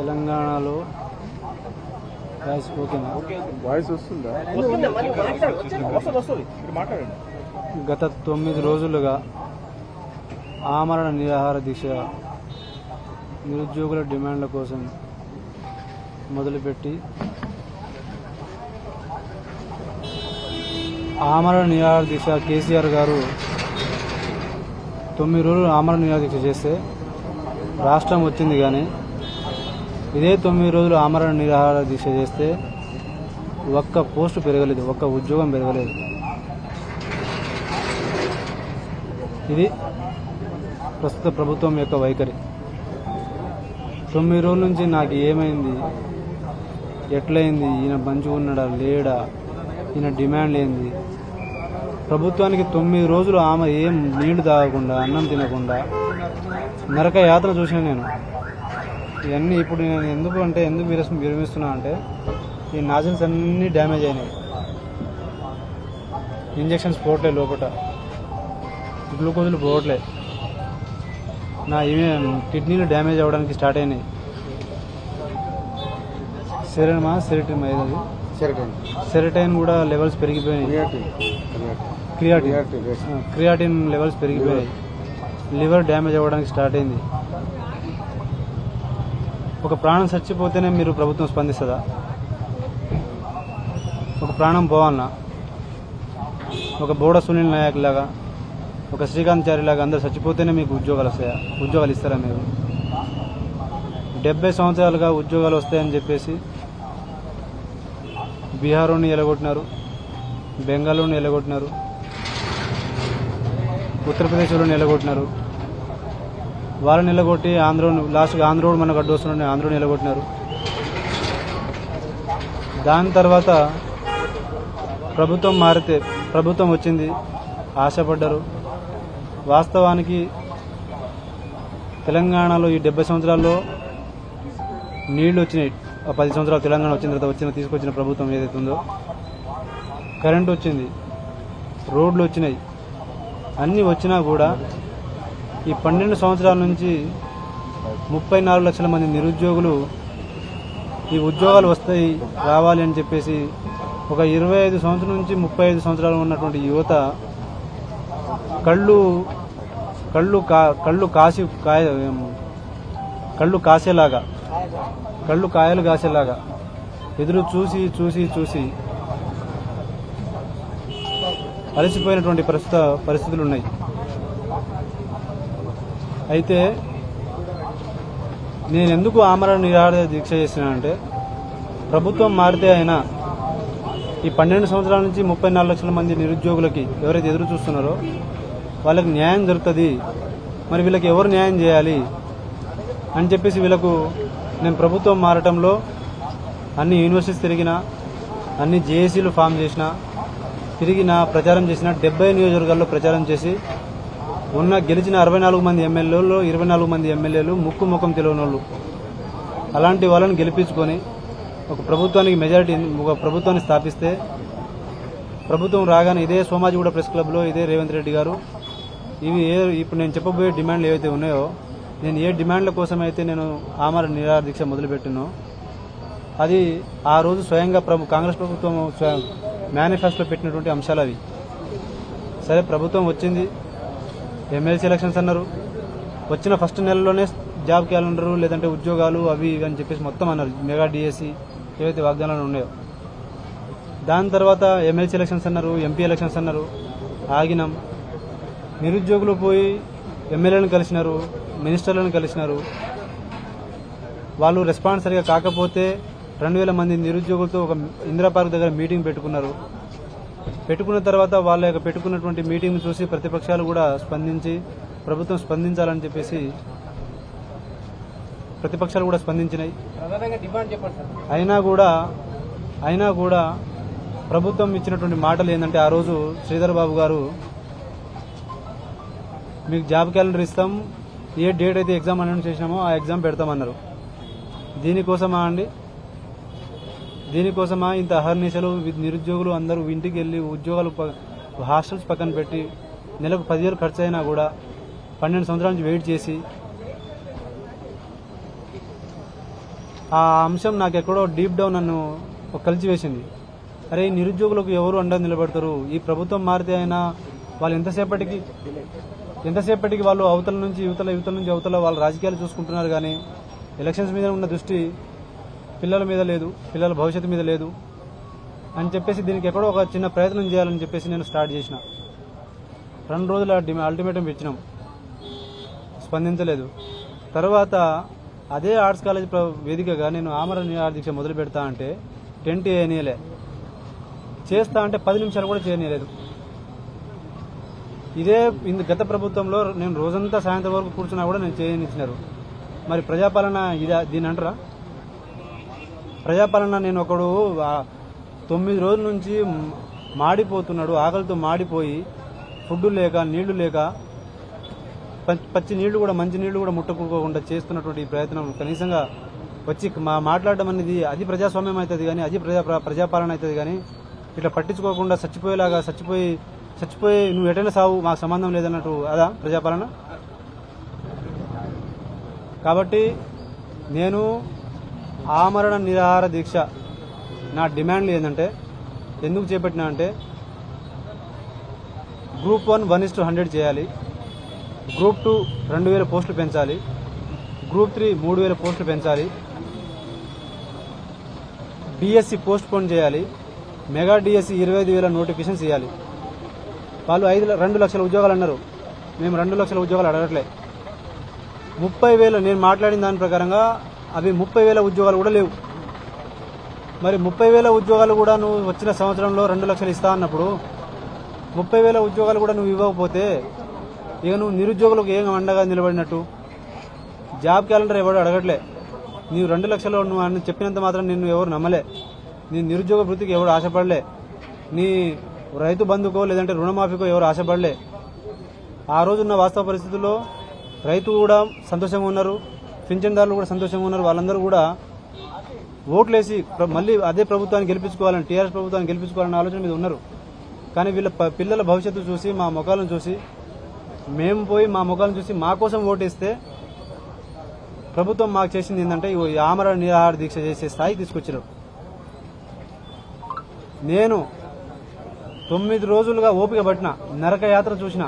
తెలంగాణలో వాయిస్ వస్తుందా? గత 9 రోజులుగా ఆమరణ నిరాహార దీక్ష నిరుద్యోగుల డిమాండ్ల కోసం మొదలుపెట్టి ఆమరణ నిరాహార దీక్ష కేసీఆర్ గారు 9 రోజులు ఆమరణ నిరాహార దీక్ష చేస్తే రాష్ట్రం వచ్చింది. కానీ ఇదే 9 రోజులు ఆమరణ నిరాహార దీక్ష చేస్తే ఒక్క పోస్టు పెరగలేదు, ఒక్క ఉద్యోగం పెరగలేదు. ఇది ప్రస్తుత ప్రభుత్వం యొక్క వైఖరి. 9 రోజుల నుంచి నాకు ఏమైంది, ఎట్లయింది, ఈయన మంచిగా ఉన్నాడా లేడా, ఈయన డిమాండ్ ఏంది, ప్రభుత్వానికి 9 రోజులు ఆమె ఏం నీళ్లు తాగకుండా అన్నం తినకుండా నరక యాత్ర చూసిన నేను. ఇవన్నీ ఇప్పుడు నేను ఎందుకు విరమిస్తున్నా అంటే ఈ నాజిల్స్ అన్నీ డ్యామేజ్ అయినాయి, ఇంజెక్షన్స్ పోవట్లే, లోపల గ్లూకోజులు పోవట్లే, నా కిడ్నీలు డ్యామేజ్ అవ్వడానికి స్టార్ట్ అయినాయి. సెరటైన్ కూడా లెవెల్స్ పెరిగిపోయినాయి, క్రియాటిన్ లెవెల్స్ పెరిగిపోయాయి, లివర్ డ్యామేజ్ అవ్వడానికి స్టార్ట్ అయింది. ఒక ప్రాణం చచ్చిపోతేనే మీరు ప్రభుత్వం స్పందిస్తుందా? ఒక ప్రాణం పోవాలన్నా ఒక బోడ సునీల్ నాయక్ లాగా, ఒక శ్రీకాంత్ చారి లాగా అందరు చచ్చిపోతేనే మీకు ఉద్యోగాలు వస్తాయా? ఉద్యోగాలు ఇస్తారా మీరు? 70 సంవత్సరాలుగా ఉద్యోగాలు వస్తాయని చెప్పేసి బీహార్ని ఎలగొట్టినారు, బెంగాల్లోని ఎలగొట్టినారు, ఉత్తరప్రదేశ్లో నిలగొట్టినారు. వాళ్ళని నిలగొట్టి లాస్ట్గా ఆంధ్రోడు మనకు అడ్డు వస్తున్నాడు, ఆంధ్రోని నిలగొట్టినారు. దాని తర్వాత ప్రభుత్వం మారితే, ప్రభుత్వం వచ్చింది, ఆశపడ్డారు. వాస్తవానికి తెలంగాణలో ఈ 70 సంవత్సరాల్లో నీళ్లు వచ్చినాయి. 10 సంవత్సరాలు తెలంగాణ వచ్చిన తర్వాత తీసుకొచ్చిన ప్రభుత్వం ఏదైతే ఉందో, కరెంటు వచ్చింది, రోడ్లు వచ్చినాయి, అన్నీ వచ్చినా కూడా ఈ 12 సంవత్సరాల నుంచి 34 లక్షల మంది నిరుద్యోగులు ఈ ఉద్యోగాలు వస్తాయి రావాలి అని చెప్పేసి ఒక 25 సంవత్సరాల నుంచి 35 సంవత్సరాలు ఉన్నటువంటి యువత కాయలు కాసేలాగా ఎదురు చూసి చూసి చూసి అలసిపోయినటువంటి పరిస్థితులు ఉన్నాయి. అయితే నేను ఎందుకు ఆమరణ నిరాహార దీక్ష చేస్తున్నానంటే, ప్రభుత్వం మారితే అయినా ఈ 12 సంవత్సరాల నుంచి 34 లక్షల మంది నిరుద్యోగులకి ఎవరైతే ఎదురు చూస్తున్నారో వాళ్ళకి న్యాయం దొరుకుతుంది. మరి వీళ్ళకి ఎవరు న్యాయం చేయాలి అని చెప్పేసి వీళ్ళకు నేను ప్రభుత్వం మారటంలో అన్ని యూనివర్సిటీస్ తిరిగినా, అన్ని జేఏసీలు ఫామ్ చేసిన, తిరిగిన ప్రచారం చేసిన, 70 నియోజకవర్గాల్లో ప్రచారం చేసి గెలిచిన 64 మంది ఎమ్మెల్యేలు, 24 మంది ఎమ్మెల్యేలు ముఖం తెలియని వాళ్ళు, అలాంటి వాళ్ళని గెలిపించుకొని ఒక ప్రభుత్వాన్ని స్థాపిస్తే, ప్రభుత్వం రాగానే ఇదే సోమాజిగూడ ప్రెస్ క్లబ్లో ఇదే రేవంత్ రెడ్డి గారు ఇప్పుడు నేను చెప్పబోయే డిమాండ్లు ఏవైతే ఉన్నాయో, నేను ఏ డిమాండ్ల కోసమైతే నేను ఆమరణ నిరాహార దీక్ష మొదలుపెట్టినో అది ఆ రోజు స్వయంగా కాంగ్రెస్ ప్రభుత్వం మేనిఫెస్టోలో పెట్టినటువంటి అంశాలు అవి. సరే, ప్రభుత్వం వచ్చింది, ఎమ్మెల్సీ ఎలక్షన్స్ అన్నారు, వచ్చిన ఫస్ట్ నెలలోనే జాబ్ క్యాలెండరు లేదంటే ఉద్యోగాలు అవి ఇవి అని చెప్పేసి మొత్తం అన్నారు. మెగా డిఎస్సి ఏవైతే వాగ్దానాలు ఉన్నాయో, దాని తర్వాత ఎమ్మెల్సీ ఎలక్షన్స్ అన్నారు, ఎంపీ ఎలక్షన్స్ అన్నారు, ఆగినాం. నిరుద్యోగులు పోయి ఎమ్మెల్యేలను కలిసినారు, మినిస్టర్లను కలిసినారు. వాళ్ళు రెస్పాన్స్ సరిగా కాకపోతే 2000 మంది నిరుద్యోగులతో ఒక ఇందిరా పార్క్ దగ్గర మీటింగ్ పెట్టుకున్నారు. పెట్టుకున్న తర్వాత వాళ్ళ యొక్క పెట్టుకున్నటువంటి మీటింగ్ చూసి ప్రతిపక్షాలు కూడా స్పందించి ప్రభుత్వం స్పందించాలని చెప్పేసి ప్రతిపక్షాలు కూడా స్పందించినాయి. అయినా కూడా ప్రభుత్వం ఇచ్చినటువంటి మాటలు ఏంటంటే, ఆ రోజు శ్రీధర్ బాబు గారు మీకు జాబ్ క్యాలెండర్ ఇస్తాం, ఏ డేట్ అయితే ఎగ్జామ్ అనౌన్స్ చేసినామో ఆ ఎగ్జామ్ పెడతామన్నారు. దీనికోసమా ఇంత అహర్నిశలు? నిరుద్యోగులు అందరూ ఇంటికి వెళ్ళి ఉద్యోగాలు హాస్టల్స్ పక్కన పెట్టి నెలకు 10,000 ఖర్చు అయినా కూడా 12 సంవత్సరాల నుంచి వెయిట్ చేసి ఆ అంశం నాకు ఎక్కడో డీప్ డౌన్ నన్ను కలిచివేసింది. అరే ఈ నిరుద్యోగులకు ఎవరు అండగా నిలబడతారు? ఈ ప్రభుత్వం మారితే అయినా వాళ్ళు ఎంతసేపటికి వాళ్ళు అవతల నుంచి యువతల వాళ్ళ రాజకీయాలు చూసుకుంటున్నారు. కానీ ఎలక్షన్స్ మీద ఉన్న దృష్టి పిల్లల మీద లేదు, పిల్లల భవిష్యత్తు మీద లేదు అని చెప్పేసి దీనికి ఎక్కడో ఒక చిన్న ప్రయత్నం చేయాలని చెప్పేసి నేను స్టార్ట్ చేసిన. 2 రోజుల అల్టిమేటం ఇచ్చినాం, స్పందించలేదు. తర్వాత అదే ఆర్ట్స్ కాలేజ్ వేదికగా నేను ఆమరణ నిరాహార దీక్ష మొదలు పెడతా అంటే టెంట్ వేయనీయలే, చేస్తా అంటే 10 నిమిషాలు కూడా చేయనీయలేదు. ఇదే గత ప్రభుత్వంలో నేను రోజంతా సాయంత్రం వరకు కూర్చున్నా కూడా నేను చేయనిచ్చినారు. మరి ప్రజాపాలన దీని అంటారా? ప్రజాపాలన నేను ఒకడు 9 రోజుల నుంచి మాడిపోతున్నాడు, ఆకలితో మాడిపోయి ఫుడ్ లేక నీళ్లు లేక పచ్చి నీళ్లు కూడా మంచి నీళ్లు కూడా ముట్టుకోకుండా చేస్తున్నటువంటి ప్రయత్నం కనీసంగా వచ్చి మాట్లాడడం అనేది అది ప్రజాస్వామ్యం అవుతుంది కానీ అది ప్రజాపాలన అవుతుంది కానీ ఇట్లా పట్టించుకోకుండా చచ్చిపోయి నువ్వు ఎటైనా సావు మాకు సంబంధం లేదన్నట్టు అదా ప్రజాపాలన? కాబట్టి నేను ఆమరణ నిరాహార దీక్ష నా డిమాండ్లు ఏంటంటే ఎందుకు చేపట్టినా అంటే గ్రూప్ 1 1:100 చేయాలి, గ్రూప్ 2 2000 పోస్టులు పెంచాలి, గ్రూప్ 3 3000 పోస్టులు పెంచాలి, డిఎస్సి పోస్ట్ పోన్ చేయాలి, మెగా డిఎస్సి 25,000 నోటిఫికేషన్స్ ఇవ్వాలి. వాళ్ళు 2 లక్షల ఉద్యోగాలు అన్నారు, మేము 2 లక్షల ఉద్యోగాలు అడగట్లే. 30,000 నేను మాట్లాడిన దాని ప్రకారంగా అవి 30,000 ఉద్యోగాలు కూడా లేవు. మరి 30,000 ఉద్యోగాలు కూడా నువ్వు వచ్చిన సంవత్సరంలో 2 లక్షలు ఇస్తా అన్నప్పుడు 30,000 ఉద్యోగాలు కూడా నువ్వు ఇవ్వకపోతే ఇక నువ్వు నిరుద్యోగులకు ఏం అండగా నిలబడినట్టు? జాబ్ క్యాలెండర్ ఎవరు అడగట్లే. నీవు 2 లక్షలు నువ్వు అని చెప్పినంత మాత్రం నిన్ను ఎవరు నమ్మలే. నీ నిరుద్యోగ వృత్తికి ఎవరు ఆశపడలే. నీ రైతు బంధుకో లేదంటే రుణమాఫీకో ఎవరు ఆశపడలే. ఆ రోజున్న వాస్తవ పరిస్థితుల్లో రైతు కూడా సంతోషంగా ఉన్నారు, పింఛన్దారులు కూడా సంతోషంగా ఉన్నారు. వాళ్ళందరూ కూడా ఓట్లేసి మళ్ళీ అదే ప్రభుత్వాన్ని గెలిపించుకోవాలని, టీఆర్ఎస్ ప్రభుత్వాన్ని గెలిపించుకోవాలన్న ఆలోచన మీద ఉన్నారు. కానీ వీళ్ళ పిల్లల భవిష్యత్తు చూసి మా ముఖాలను చూసి మేము పోయి మా ముఖాలను చూసి మా కోసం ఓటేస్తే ప్రభుత్వం మాకు చేసింది ఏంటంటే ఈ ఆమరణ నిరాహార దీక్ష చేసే స్థాయికి తీసుకొచ్చారు. నేను 9 రోజులుగా ఓపిక పట్టిన, నరక యాత్ర చూసిన.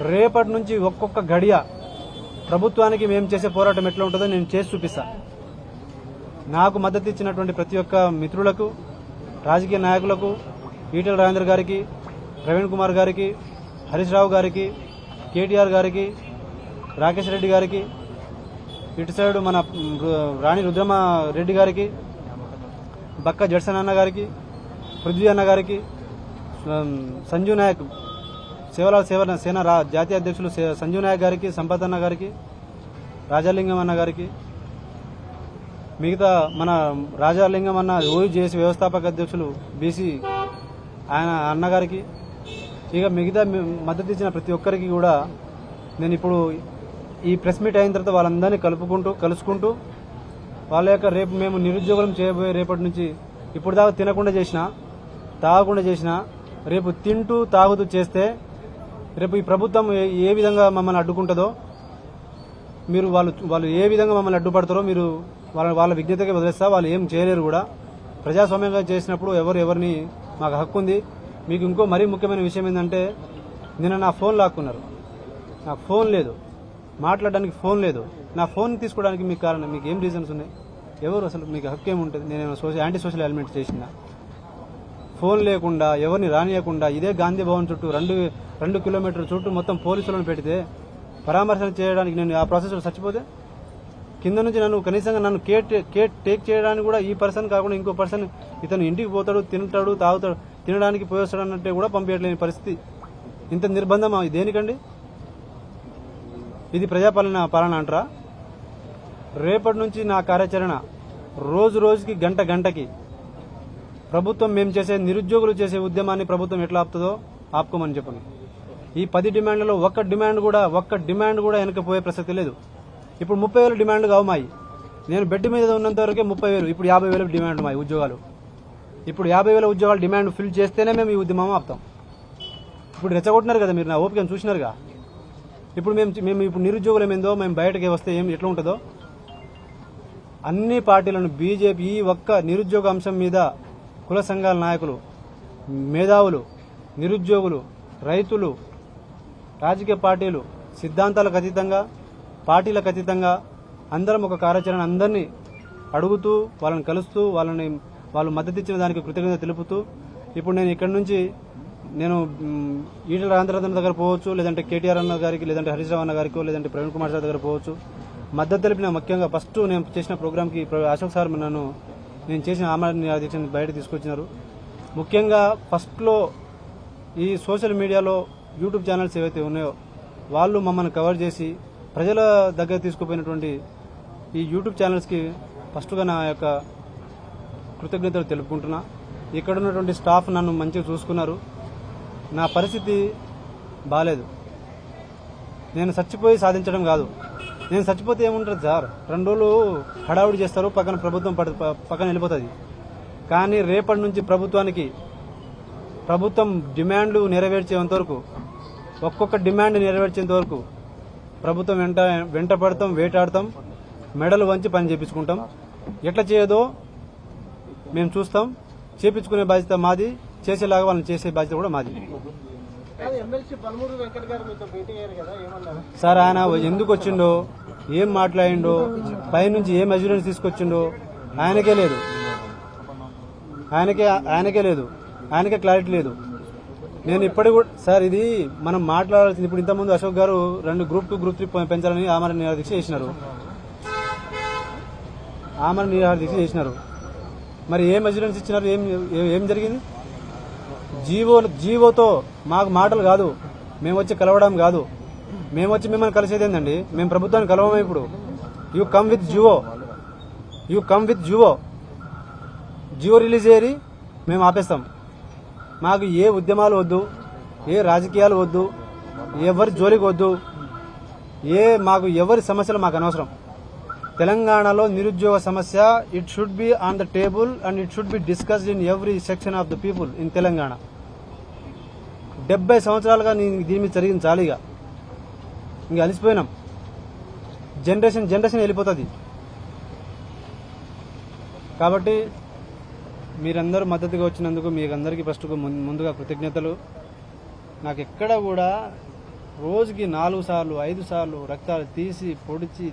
రేపటి నుంచి ఒక్కొక్క గడియ ప్రభుత్వానికి మేము చేసే పోరాటం ఎట్లా ఉంటుందో నేను చేసి చూపిస్తా. నాకు మద్దతు ఇచ్చినటువంటి ప్రతి ఒక్క మిత్రులకు, రాజకీయ నాయకులకు, ఈటెల రాజేందర్ గారికి, ప్రవీణ్ కుమార్ గారికి, హరీష్ రావు గారికి, కేటీఆర్ గారికి, రాకేష్ రెడ్డి గారికి, ఇటు సైడు మన రాణి రుద్రమ రెడ్డి గారికి, బక్క జడ్సన్ అన్న గారికి, పృథ్వీ అన్న గారికి, సంజు నాయక్ సేవల సేన జాతీయ అధ్యక్షులు సంజు నాయక్ గారికి, సంపత్ అన్న గారికి, రాజాలింగం అన్న గారికి, మిగతా మన రాజాలింగం అన్న ఓయూజేసీ వ్యవస్థాపక అధ్యక్షులు బీసీ ఆయన అన్నగారికి, ఇక మిగతా మద్దతు ఇచ్చిన ప్రతి ఒక్కరికి కూడా నేను ఇప్పుడు ఈ ప్రెస్ మీట్ అయిన తర్వాత వాళ్ళందరినీ కలుసుకుంటూ వాళ్ళ యొక్క రేపు మేము నిరుద్యోగులం చేయబోయే రేపటి నుంచి ఇప్పుడు దాకా తినకుండా చేసినా, తాగకుండా చేసినా, రేపు తింటూ తాగుతూ చేస్తే రేపు ఈ ప్రభుత్వం ఏ విధంగా మమ్మల్ని అడ్డుకుంటుందో, మీరు వాళ్ళు ఏ విధంగా మమ్మల్ని అడ్డుపడతారో మీరు వాళ్ళ విజ్ఞతకి వదిలేస్తా. వాళ్ళు ఏం చేయలేరు కూడా. ప్రజాస్వామ్యంగా చేసినప్పుడు ఎవరిని మాకు హక్కు ఉంది. మీకు ఇంకో మరీ ముఖ్యమైన విషయం ఏంటంటే నిన్న నా ఫోన్ లాక్కున్నారు. నాకు ఫోన్ లేదు, మాట్లాడడానికి ఫోన్ లేదు. నా ఫోన్ తీసుకోవడానికి మీకు కారణం, మీకు ఏం రీజన్స్ ఉన్నాయి? ఎవరు అసలు మీకు హక్కు ఏముంటుంది? నేను యాంటీ సోషల్ ఎలిమెంట్ చేసిన ఫోన్ లేకుండా ఎవరిని రానియకుండా ఇదే గాంధీ భవన్ చుట్టూ 2 కిలోమీటర్ల చుట్టూ మొత్తం పోలీసులను పెడితే పరామర్శన చేయడానికి నేను ఆ ప్రాసెస్లో చచ్చిపోతే కింద నుంచి కనీసంగా నన్ను టేక్ చేయడానికి కూడా ఈ పర్సన్ కాకుండా ఇంకో పర్సన్ ఇతను ఇంటికి పోతాడు, తింటాడు, తాగుతాడు, తినడానికి పోయేస్తాడు అన్నట్టే కూడా పంపించలేని పరిస్థితి. ఇంత నిర్బంధం దేనికండి? ఇది పాలన అంటారా? రేపటి నుంచి నా కార్యాచరణ రోజుకి గంటకి ప్రభుత్వం మేము చేసే నిరుద్యోగులు చేసే ఉద్యమాన్ని ప్రభుత్వం ఎట్లా ఆపుతుందో ఆపుకోమని చెప్పండి. ఈ 10 డిమాండ్లలో ఒక్క డిమాండ్ కూడా వెనకపోయే ప్రసక్తి లేదు. ఇప్పుడు 30,000 డిమాండ్లు కావు మాయి. నేను బెడ్ మీద ఉన్నంత వరకే 30,000, ఇప్పుడు 50,000 డిమాండ్ మాయి ఉద్యోగాలు. ఇప్పుడు 50,000 ఉద్యోగాలు డిమాండ్ ఫిల్ చేస్తేనే మేము ఈ ఉద్యమం ఆపుతాం. ఇప్పుడు రెచ్చగొట్టినారు కదా మీరు, నా ఓపికను చూసినారుగా. ఇప్పుడు మేము ఇప్పుడు నిరుద్యోగులు ఏమేందో మేము బయటకి వస్తే ఎట్లా ఉంటుందో అన్ని పార్టీలను బీజేపీ ఈ ఒక్క నిరుద్యోగ అంశం మీద కుల సంఘాల నాయకులు, మేధావులు, నిరుద్యోగులు, రైతులు, రాజకీయ పార్టీలు సిద్ధాంతాలకు అతీతంగా, పార్టీలకు అతీతంగా అందరం ఒక కార్యాచరణ అందరినీ అడుగుతూ, వాళ్ళని కలుస్తూ, వాళ్ళు మద్దతు ఇచ్చిన దానికి కృతజ్ఞత తెలుపుతూ, ఇప్పుడు నేను ఇక్కడి నుంచి ఈటల రాజేంద్ర దగ్గర పోవచ్చు, లేదంటే కేటీఆర్ అన్న గారికి, లేదంటే హరీష్ రావు అన్న గారికి, లేదంటే ప్రవీణ్ కుమార్ సార్ దగ్గర పోవచ్చు. మద్దతు తెలిపిన ముఖ్యంగా ఫస్ట్ నేను చేసిన ప్రోగ్రామ్కి అశోక్ సార్ నేను చేసిన ఆమరణ దీక్షని బయట తీసుకొచ్చినారు. ముఖ్యంగా ఫస్ట్లో ఈ సోషల్ మీడియాలో యూట్యూబ్ ఛానల్స్ ఏవైతే ఉన్నాయో వాళ్ళు మమ్మల్ని కవర్ చేసి ప్రజల దగ్గర తీసుకుపోయినటువంటి ఈ యూట్యూబ్ ఛానల్స్కి ఫస్ట్గా నా యొక్క కృతజ్ఞతలు తెలుపుకుంటున్నా. ఇక్కడ ఉన్నటువంటి స్టాఫ్ నన్ను మంచిగా చూసుకున్నారు. నా పరిస్థితి బాలేదు. నేను చచ్చిపోయి సాధించడం కాదు. నేను చచ్చిపోతే ఏముంటుంది సార్, 2 రోజులు హడావుడి చేస్తారు, పక్కన ప్రభుత్వం పక్కన వెళ్ళిపోతుంది. కానీ రేపటి నుంచి ప్రభుత్వం డిమాండ్లు నెరవేర్చేంత వరకు, ఒక్కొక్క డిమాండ్ నెరవేర్చేంత వరకు ప్రభుత్వం వెంట పడతాం, వేటాడతాం, మెడలు వంచి పని చేపించుకుంటాం. ఎట్లా చేయదో మేము చూస్తాం. చేపించుకునే బాధ్యత మాది, చేసేలాగా వాళ్ళని చేసే బాధ్యత కూడా మాది. సార్ ఆయన ఎందుకు వచ్చిండో, ఏం మాట్లాడిండో, పైనుంచి ఏం అజ్యూరెన్స్ తీసుకొచ్చిండో ఆయనకే లేదు. ఆయనకే క్లారిటీ లేదు. నేను ఇప్పటికి కూడా సార్ ఇది మనం మాట్లాడాల్సింది. ఇప్పుడు ఇంతకుముందు అశోక్ గారు 2 గ్రూప్ 2, గ్రూప్ 3 పెంచాలని ఆమరణ నిరాహార దీక్ష చేసినారు. మరి ఏం అజ్యూరెన్స్ ఇచ్చినారు? ఏం జరిగింది? జీవోతో మాకు మాటలు కాదు, మేము వచ్చి కలవడం కాదు. మేము వచ్చి మిమ్మల్ని కలిసేది ఏందండి? మేము ప్రభుత్వాన్ని కలవమే. ఇప్పుడు you come with Jio release చేయరి, మేము ఆపేస్తాం. మాకు ఏ ఉద్యమాలు వద్దు, ఏ రాజకీయాలు వద్దు, ఎవరి జోలికి వద్దు, మాకు ఎవరి సమస్యలు మాకు అనవసరం. తెలంగాణలో నిరుద్యోగ సమస్య it should be on the table and it should be discussed in every section of the people in Telangana. 70 సంవత్సరాలుగా దీని మీద జరిగింది చాలీగా. ఇంక అలిసిపోయినాం. జనరేషన్ వెళ్ళిపోతుంది. కాబట్టి మీరందరూ మద్దతుగా వచ్చినందుకు మీకు అందరికీ ఫస్ట్ ముందుగా కృతజ్ఞతలు. నాకు ఎక్కడ కూడా రోజుకి 4 సార్లు 5 సార్లు రక్తాలు తీసి పొడిచి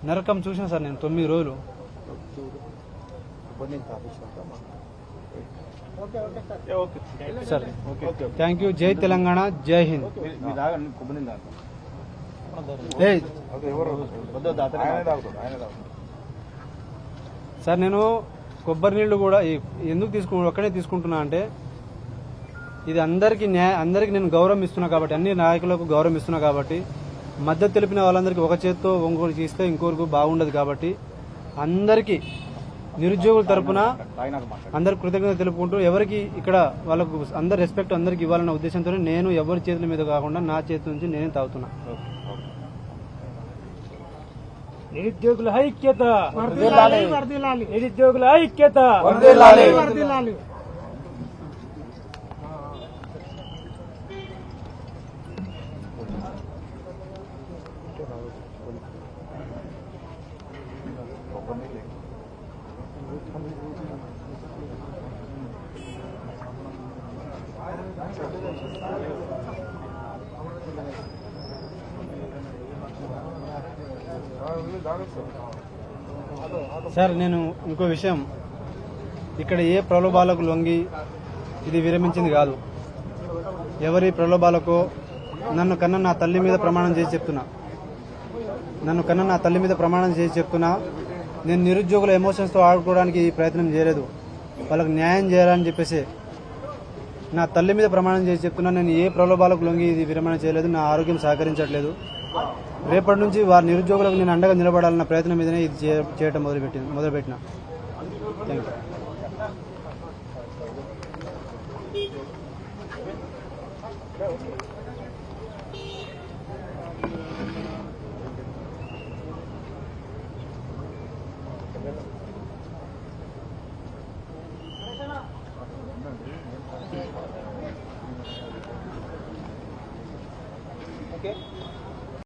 నరకం చూసిన సార్ నేను 9 రోజులు. Sir thank you. జై తెలంగాణ, జై హింద్. సార్ నేను కొబ్బరి నీళ్లు కూడా ఎందుకు ఒక్కడే తీసుకుంటున్నా అంటే ఇది అందరికీ నేను గౌరవం ఇస్తున్నా కాబట్టి, అన్ని నాయకులకు గౌరవం ఇస్తున్నా కాబట్టి, మద్దతు తెలిపిన వాళ్ళందరికీ ఒక చేత్తో ఇంకోరికి ఇస్తే ఇంకోరికి బాగుండదు కాబట్టి అందరికీ నిరుద్యోగుల తరపున అందరికి కృతజ్ఞత తెలుపుకుంటూ, ఎవరికి ఇక్కడ వాళ్ళకు అందరు రెస్పెక్ట్ అందరికి ఇవ్వాలన్న ఉద్దేశంతో నేను ఎవరి చేతుల మీద కాకుండా నా చేతి నుంచి నేనే తాగుతున్నా. నిరుద్యోగుల ఐక్యత, నిరుద్యోగుల ఐక్యత. సార్ నేను ఇంకో విషయం, ఇక్కడ ఏ ప్రలోభాలకు లొంగి ఇది విరమించింది కాదు. ఎవరి ప్రలోభాలకో నన్ను కన్నా నా తల్లి మీద ప్రమాణం చేసి చెప్తున్నా, నేను నిరుద్యోగుల ఎమోషన్స్తో ఆడుకోవడానికి ప్రయత్నం చేయలేదు. వాళ్ళకి న్యాయం చేయాలని చెప్పేసి నా తల్లి మీద ప్రమాణం చేసి చెప్తున్నా. నేను ఏ ప్రలోభాలకు లొంగి ఇది విరమణ చేయలేదు. నా ఆరోగ్యం సహకరించట్లేదు. రేపటి నుంచి వారి నిరుద్యోగులకు నేను అండగా నిలబడాలన్న ప్రయత్నం మీదనే ఇది చేయటం మొదలుపెట్టిన. Thank you.